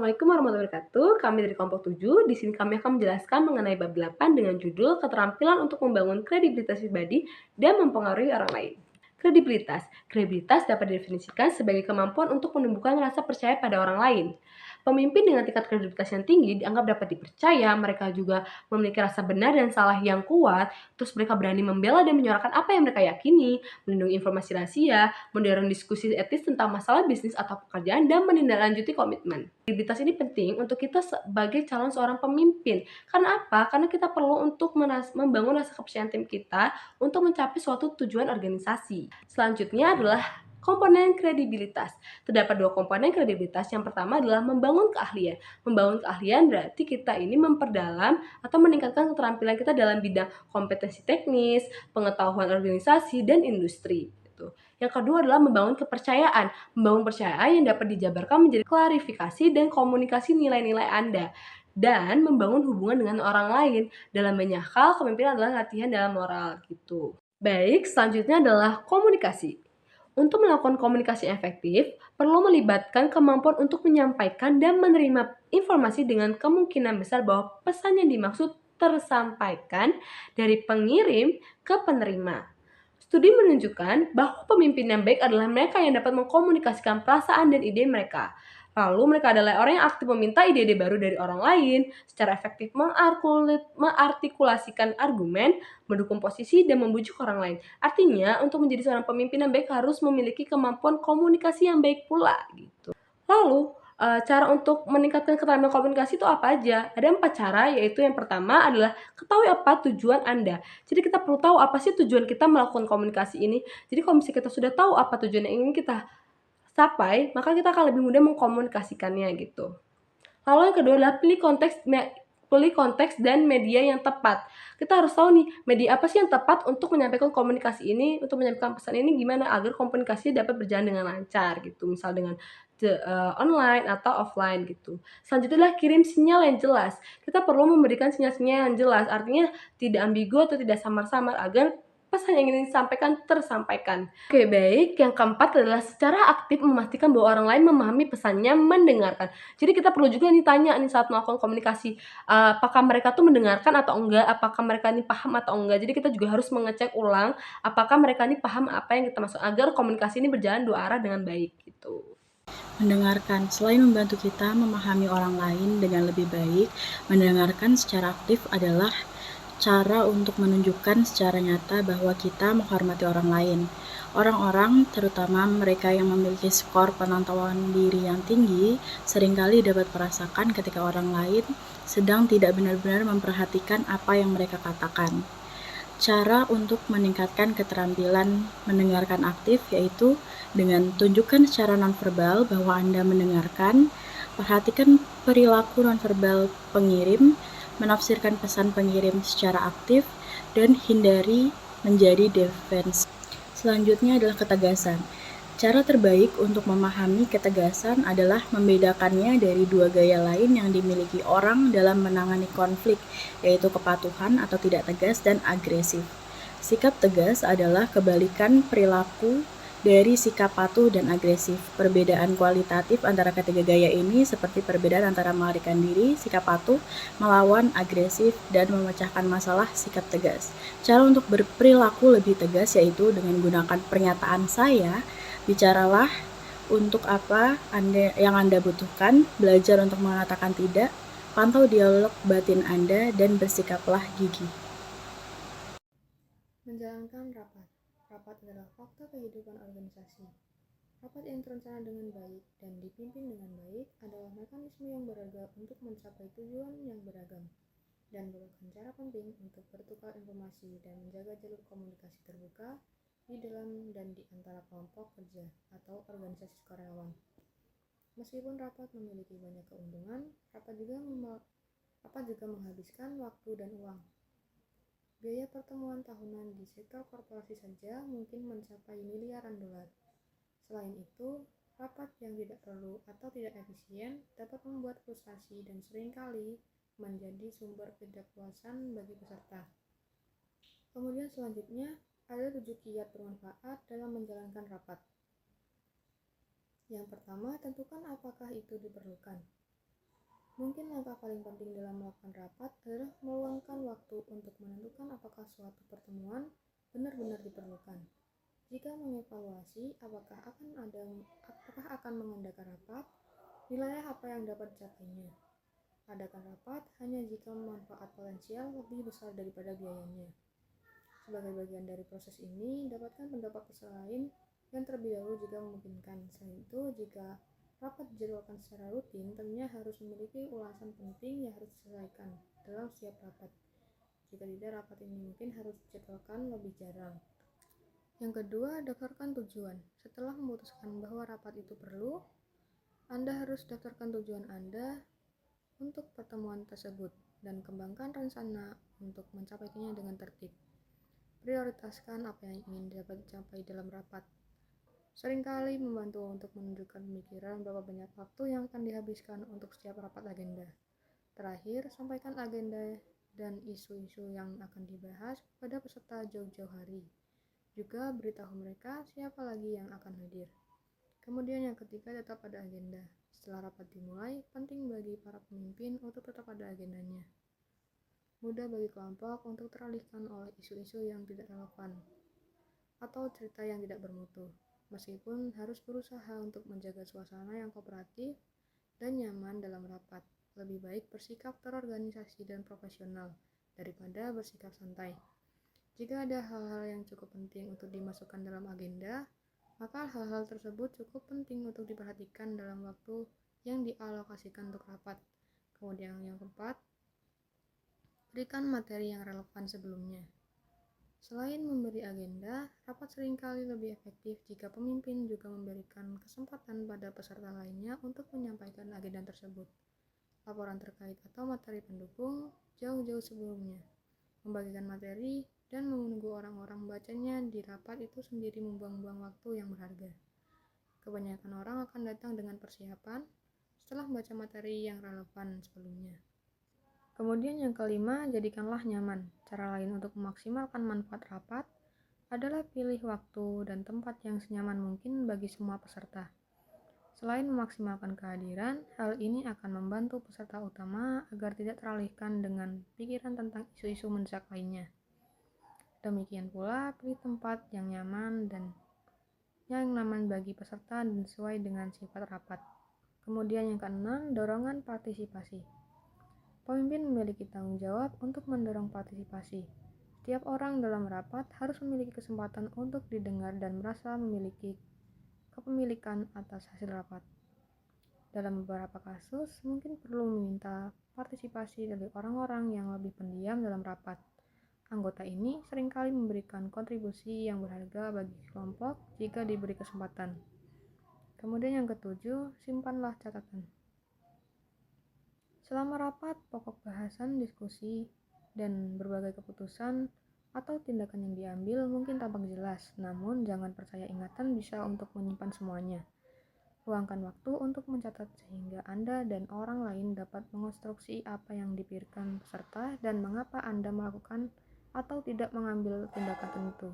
Assalamualaikum warahmatullahi wabarakatuh. Kami dari kelompok 7. Di sini kami akan menjelaskan mengenai bab 8 dengan judul keterampilan untuk membangun kredibilitas pribadi dan mempengaruhi orang lain. Kredibilitas. Kredibilitas dapat didefinisikan sebagai kemampuan untuk menumbuhkan rasa percaya pada orang lain. Pemimpin dengan tingkat kredibilitas yang tinggi dianggap dapat dipercaya, mereka juga memiliki rasa benar dan salah yang kuat, terus mereka berani membela dan menyuarakan apa yang mereka yakini, melindungi informasi rahasia, mendorong diskusi etis tentang masalah bisnis atau pekerjaan, dan menindaklanjuti komitmen. Kredibilitas ini penting untuk kita sebagai calon seorang pemimpin. Karena apa? Karena kita perlu untuk membangun rasa kepercayaan tim kita untuk mencapai suatu tujuan organisasi. Selanjutnya adalah komponen kredibilitas. Terdapat dua komponen kredibilitas. Yang pertama adalah membangun keahlian. Membangun keahlian berarti kita ini memperdalam atau meningkatkan keterampilan kita dalam bidang kompetensi teknis, pengetahuan organisasi, dan industri. Gitu. Yang kedua adalah membangun kepercayaan. Membangun percayaan yang dapat dijabarkan menjadi klarifikasi dan komunikasi nilai-nilai Anda. Dan membangun hubungan dengan orang lain. Dalam banyak hal, kepemimpinan adalah latihan dalam moral. Gitu. Baik, selanjutnya adalah komunikasi. Untuk melakukan komunikasi efektif, perlu melibatkan kemampuan untuk menyampaikan dan menerima informasi dengan kemungkinan besar bahwa pesan yang dimaksud tersampaikan dari pengirim ke penerima. Studi menunjukkan bahwa pemimpin yang baik adalah mereka yang dapat mengkomunikasikan perasaan dan ide mereka. Lalu mereka adalah orang yang aktif meminta ide-ide baru dari orang lain, secara efektif mengartikulasikan argumen, mendukung posisi, dan membujuk orang lain. Artinya, untuk menjadi seorang pemimpin yang baik harus memiliki kemampuan komunikasi yang baik pula. Gitu. Lalu, cara untuk meningkatkan keterampilan komunikasi itu apa aja? Ada 4 cara, yaitu yang pertama adalah ketahui apa tujuan Anda. Jadi kita perlu tahu apa sih tujuan kita melakukan komunikasi ini. Jadi kalau misalnya kita sudah tahu apa tujuan yang ingin kita capai, maka kita akan lebih mudah mengkomunikasikannya gitu. Lalu yang kedua adalah pilih konteks dan media yang tepat. Kita harus tahu nih, media apa sih yang tepat untuk menyampaikan komunikasi ini, untuk menyampaikan pesan ini gimana agar komunikasi dapat berjalan dengan lancar gitu. Misal dengan online atau offline gitu. Selanjutnya adalah kirim sinyal yang jelas. Kita perlu memberikan sinyal-sinyal yang jelas, artinya tidak ambigu atau tidak samar-samar agar pesan yang ingin disampaikan tersampaikan. Oke, baik. Yang keempat adalah secara aktif memastikan bahwa orang lain memahami pesannya, mendengarkan. Jadi kita perlu juga nih tanya nih saat melakukan komunikasi, apakah mereka tuh mendengarkan atau enggak, apakah mereka ini paham atau enggak. Jadi kita juga harus mengecek ulang apakah mereka ini paham apa yang kita maksud agar komunikasi ini berjalan dua arah dengan baik gitu. Mendengarkan, selain membantu kita memahami orang lain dengan lebih baik, mendengarkan secara aktif adalah cara untuk menunjukkan secara nyata bahwa kita menghormati orang lain. Orang-orang, terutama mereka yang memiliki skor penontonan diri yang tinggi, seringkali dapat merasakan ketika orang lain sedang tidak benar-benar memperhatikan apa yang mereka katakan. Cara untuk meningkatkan keterampilan mendengarkan aktif yaitu dengan tunjukkan secara nonverbal bahwa Anda mendengarkan, perhatikan perilaku nonverbal pengirim, menafsirkan pesan pengirim secara aktif, dan hindari menjadi defense. Selanjutnya adalah ketegasan. Cara terbaik untuk memahami ketegasan adalah membedakannya dari dua gaya lain yang dimiliki orang dalam menangani konflik, yaitu kepatuhan atau tidak tegas dan agresif. Sikap tegas adalah kebalikan perilaku dari sikap patuh dan agresif. Perbedaan kualitatif antara ketiga gaya ini seperti perbedaan antara melarikan diri, sikap patuh, melawan agresif, dan memecahkan masalah, sikap tegas. Cara untuk berperilaku lebih tegas yaitu dengan menggunakan pernyataan saya, bicaralah untuk apa yang Anda butuhkan, belajar untuk mengatakan tidak, pantau dialog batin Anda, dan bersikaplah gigih. Menjalankan rapat. Rapat adalah fakta kehidupan organisasi. Rapat yang terencana dengan baik dan dipimpin dengan baik adalah mekanisme yang berharga untuk mencapai tujuan yang beragam dan merupakan cara penting untuk bertukar informasi dan menjaga jalur komunikasi terbuka di dalam dan di antara kelompok kerja atau organisasi sukarelawan. Meskipun rapat memiliki banyak keuntungan, rapat juga menghabiskan waktu dan uang. Biaya pertemuan tahunan di sektor korporasi saja mungkin mencapai miliaran dolar. Selain itu, rapat yang tidak perlu atau tidak efisien dapat membuat frustasi dan seringkali menjadi sumber ketidakpuasan bagi peserta. Kemudian selanjutnya, ada 7 kiat bermanfaat dalam menjalankan rapat. Yang pertama, tentukan apakah itu diperlukan. Mungkin langkah paling penting dalam melakukan rapat adalah meluangkan waktu untuk menentukan apakah suatu pertemuan benar-benar diperlukan. Jika mengevaluasi apakah akan mengadakan rapat, nilainya apa yang dapat dicapainya. Adakan rapat hanya jika manfaat potensial lebih besar daripada biayanya. Sebagai bagian dari proses ini, dapatkan pendapat peserta lain yang terlebih dahulu jika memungkinkan. Selain itu, jika rapat dijadwalkan secara rutin, tentunya harus memiliki ulasan penting yang harus diselesaikan dalam setiap rapat. Jika tidak, rapat ini mungkin harus dijadwalkan lebih jarang. Yang kedua, daftarkan tujuan. Setelah memutuskan bahwa rapat itu perlu, Anda harus daftarkan tujuan Anda untuk pertemuan tersebut dan kembangkan rencana untuk mencapainya dengan tertib. Prioritaskan apa yang ingin dapat dicapai dalam rapat. Seringkali membantu untuk menunjukkan pemikiran berapa banyak waktu yang akan dihabiskan untuk setiap rapat agenda. Terakhir, sampaikan agenda dan isu-isu yang akan dibahas kepada peserta jauh-jauh hari. Juga beritahu mereka siapa lagi yang akan hadir. Kemudian yang ketiga, tetap pada agenda. Setelah rapat dimulai, penting bagi para pemimpin untuk tetap pada agendanya. Mudah bagi kelompok untuk teralihkan oleh isu-isu yang tidak relevan atau cerita yang tidak bermutu. Meskipun harus berusaha untuk menjaga suasana yang kooperatif dan nyaman dalam rapat, lebih baik bersikap terorganisasi dan profesional daripada bersikap santai. Jika ada hal-hal yang cukup penting untuk dimasukkan dalam agenda, maka hal-hal tersebut cukup penting untuk diperhatikan dalam waktu yang dialokasikan untuk rapat. Kemudian yang keempat, berikan materi yang relevan sebelumnya. Selain memberi agenda, rapat seringkali lebih efektif jika pemimpin juga memberikan kesempatan pada peserta lainnya untuk menyampaikan agenda tersebut, laporan terkait atau materi pendukung jauh-jauh sebelumnya. Membagikan materi dan menunggu orang-orang bacanya di rapat itu sendiri membuang-buang waktu yang berharga. Kebanyakan orang akan datang dengan persiapan setelah membaca materi yang relevan sebelumnya. Kemudian yang kelima, jadikanlah nyaman. Cara lain untuk memaksimalkan manfaat rapat adalah pilih waktu dan tempat yang senyaman mungkin bagi semua peserta. Selain memaksimalkan kehadiran, hal ini akan membantu peserta utama agar tidak teralihkan dengan pikiran tentang isu-isu mendesak lainnya. Demikian pula, pilih tempat yang nyaman bagi peserta dan sesuai dengan sifat rapat. Kemudian yang keenam, dorongan partisipasi. Pemimpin memiliki tanggung jawab untuk mendorong partisipasi. Setiap orang dalam rapat harus memiliki kesempatan untuk didengar dan merasa memiliki kepemilikan atas hasil rapat. Dalam beberapa kasus, mungkin perlu meminta partisipasi dari orang-orang yang lebih pendiam dalam rapat. Anggota ini seringkali memberikan kontribusi yang berharga bagi kelompok jika diberi kesempatan. Kemudian yang ketujuh, simpanlah catatan. Selama rapat, pokok bahasan, diskusi, dan berbagai keputusan atau tindakan yang diambil mungkin tampak jelas, namun jangan percaya ingatan bisa untuk menyimpan semuanya. Luangkan waktu untuk mencatat sehingga Anda dan orang lain dapat mengonstruksi apa yang dipikirkan peserta dan mengapa Anda melakukan atau tidak mengambil tindakan tertentu.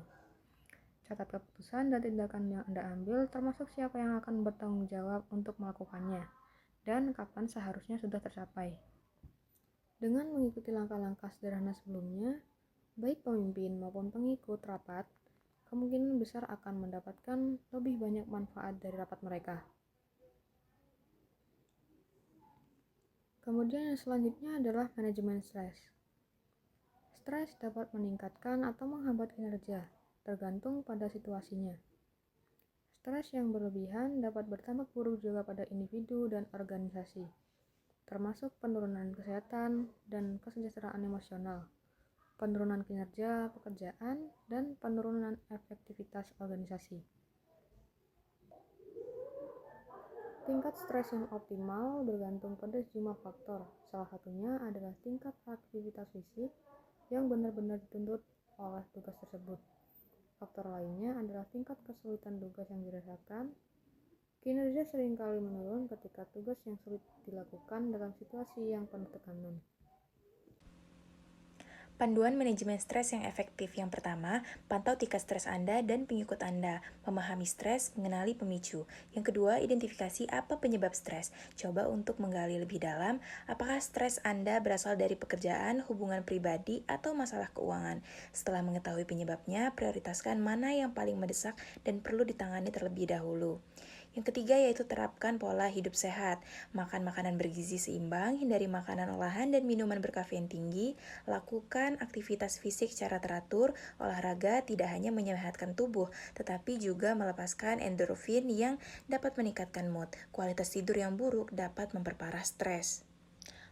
Catat keputusan dan tindakan yang Anda ambil, termasuk siapa yang akan bertanggung jawab untuk melakukannya, dan kapan seharusnya sudah tercapai. Dengan mengikuti langkah-langkah sederhana sebelumnya, baik pemimpin maupun pengikut rapat kemungkinan besar akan mendapatkan lebih banyak manfaat dari rapat mereka. Kemudian yang selanjutnya adalah manajemen stres. Stres dapat meningkatkan atau menghambat kinerja, tergantung pada situasinya. Stres yang berlebihan dapat berdampak buruk juga pada individu dan organisasi, termasuk penurunan kesehatan dan kesejahteraan emosional, penurunan kinerja pekerjaan, dan penurunan efektivitas organisasi. Tingkat stres yang optimal bergantung pada sejumlah faktor. Salah satunya adalah tingkat aktivitas fisik yang benar-benar dituntut oleh tugas tersebut. Faktor lainnya adalah tingkat kesulitan tugas yang dirasakan. Kinerja seringkali menurun ketika tugas yang sulit dilakukan dalam situasi yang penuh tekanan. Panduan manajemen stres yang efektif. Yang pertama, pantau tingkat stres Anda dan pengikut Anda. Memahami stres, mengenali pemicu. Yang kedua, identifikasi apa penyebab stres. Coba untuk menggali lebih dalam, apakah stres Anda berasal dari pekerjaan, hubungan pribadi, atau masalah keuangan. Setelah mengetahui penyebabnya, prioritaskan mana yang paling mendesak dan perlu ditangani terlebih dahulu. Yang ketiga yaitu terapkan pola hidup sehat. Makan makanan bergizi seimbang, hindari makanan olahan dan minuman berkafein tinggi, lakukan aktivitas fisik secara teratur, olahraga tidak hanya menyehatkan tubuh, tetapi juga melepaskan endorfin yang dapat meningkatkan mood. Kualitas tidur yang buruk dapat memperparah stres.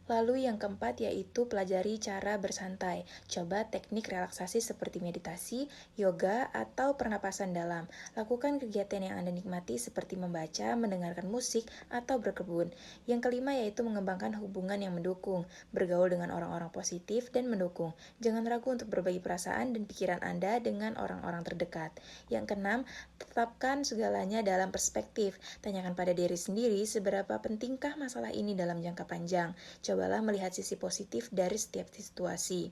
Lalu yang keempat yaitu pelajari cara bersantai. Coba teknik relaksasi seperti meditasi, yoga, atau pernapasan dalam. Lakukan kegiatan yang Anda nikmati seperti membaca, mendengarkan musik, atau berkebun. Yang kelima yaitu mengembangkan hubungan yang mendukung. Bergaul dengan orang-orang positif dan mendukung. Jangan ragu untuk berbagi perasaan dan pikiran Anda dengan orang-orang terdekat. Yang keenam, tetapkan segalanya dalam perspektif. Tanyakan pada diri sendiri seberapa pentingkah masalah ini dalam jangka panjang. Cobalah melihat sisi positif dari setiap situasi.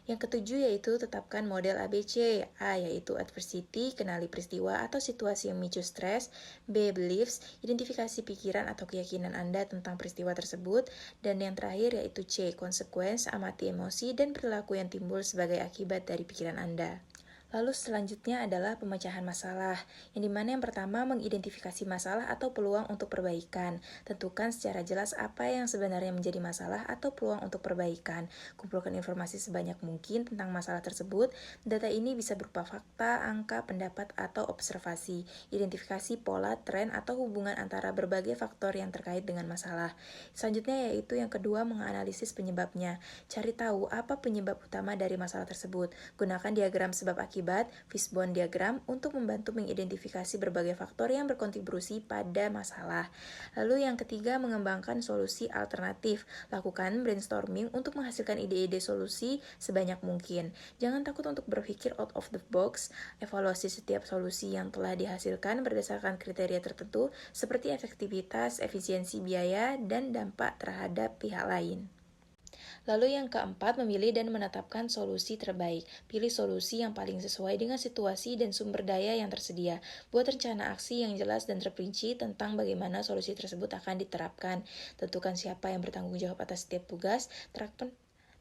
Yang ketujuh yaitu tetapkan model ABC. A yaitu adversity, kenali peristiwa atau situasi yang memicu stres. B beliefs, identifikasi pikiran atau keyakinan Anda tentang peristiwa tersebut. Dan yang terakhir yaitu C consequence, amati emosi dan perilaku yang timbul sebagai akibat dari pikiran Anda. Lalu selanjutnya adalah pemecahan masalah, yang dimana yang pertama mengidentifikasi masalah atau peluang untuk perbaikan. Tentukan secara jelas apa yang sebenarnya menjadi masalah atau peluang untuk perbaikan. Kumpulkan informasi sebanyak mungkin tentang masalah tersebut. Data ini bisa berupa fakta, angka, pendapat, atau observasi. Identifikasi pola, tren, atau hubungan antara berbagai faktor yang terkait dengan masalah. Selanjutnya yaitu yang kedua menganalisis penyebabnya. Cari tahu apa penyebab utama dari masalah tersebut. Gunakan diagram sebab akibat, fishbone diagram untuk membantu mengidentifikasi berbagai faktor yang berkontribusi pada masalah. Lalu yang ketiga, mengembangkan solusi alternatif. Lakukan brainstorming untuk menghasilkan ide-ide solusi sebanyak mungkin. Jangan takut untuk berpikir out of the box. Evaluasi setiap solusi yang telah dihasilkan berdasarkan kriteria tertentu seperti efektivitas, efisiensi biaya, dan dampak terhadap pihak lain. Lalu yang keempat, memilih dan menetapkan solusi terbaik. Pilih solusi yang paling sesuai dengan situasi dan sumber daya yang tersedia. Buat rencana aksi yang jelas dan terperinci tentang bagaimana solusi tersebut akan diterapkan. Tentukan siapa yang bertanggung jawab atas setiap tugas.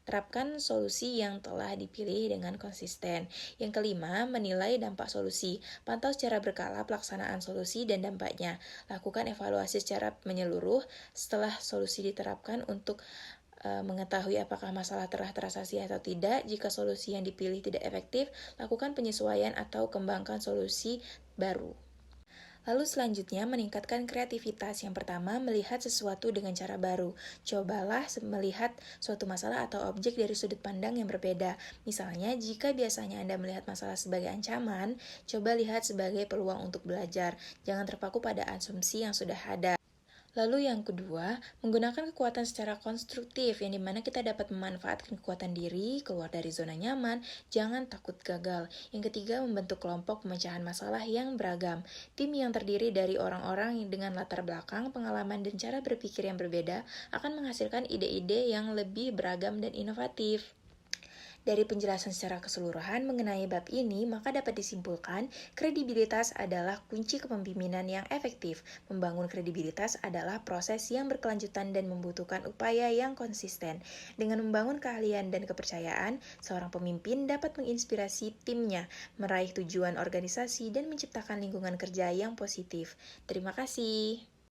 Terapkan solusi yang telah dipilih dengan konsisten. Yang kelima, menilai dampak solusi. Pantau secara berkala pelaksanaan solusi dan dampaknya. Lakukan evaluasi secara menyeluruh setelah solusi diterapkan untuk mengetahui apakah masalah telah teratasi atau tidak. Jika solusi yang dipilih tidak efektif, lakukan penyesuaian atau kembangkan solusi baru. Lalu selanjutnya, meningkatkan kreativitas. Yang pertama, melihat sesuatu dengan cara baru. Cobalah melihat suatu masalah atau objek dari sudut pandang yang berbeda. Misalnya, jika biasanya Anda melihat masalah sebagai ancaman, coba lihat sebagai peluang untuk belajar. Jangan terpaku pada asumsi yang sudah ada. Lalu yang kedua, menggunakan kekuatan secara konstruktif, yang dimana kita dapat memanfaatkan kekuatan diri, keluar dari zona nyaman, jangan takut gagal. Yang ketiga, membentuk kelompok pemecahan masalah yang beragam. Tim yang terdiri dari orang-orang dengan latar belakang, pengalaman, dan cara berpikir yang berbeda akan menghasilkan ide-ide yang lebih beragam dan inovatif. Dari penjelasan secara keseluruhan mengenai bab ini, maka dapat disimpulkan, kredibilitas adalah kunci kepemimpinan yang efektif. Membangun kredibilitas adalah proses yang berkelanjutan dan membutuhkan upaya yang konsisten. Dengan membangun keahlian dan kepercayaan, seorang pemimpin dapat menginspirasi timnya, meraih tujuan organisasi, dan menciptakan lingkungan kerja yang positif. Terima kasih.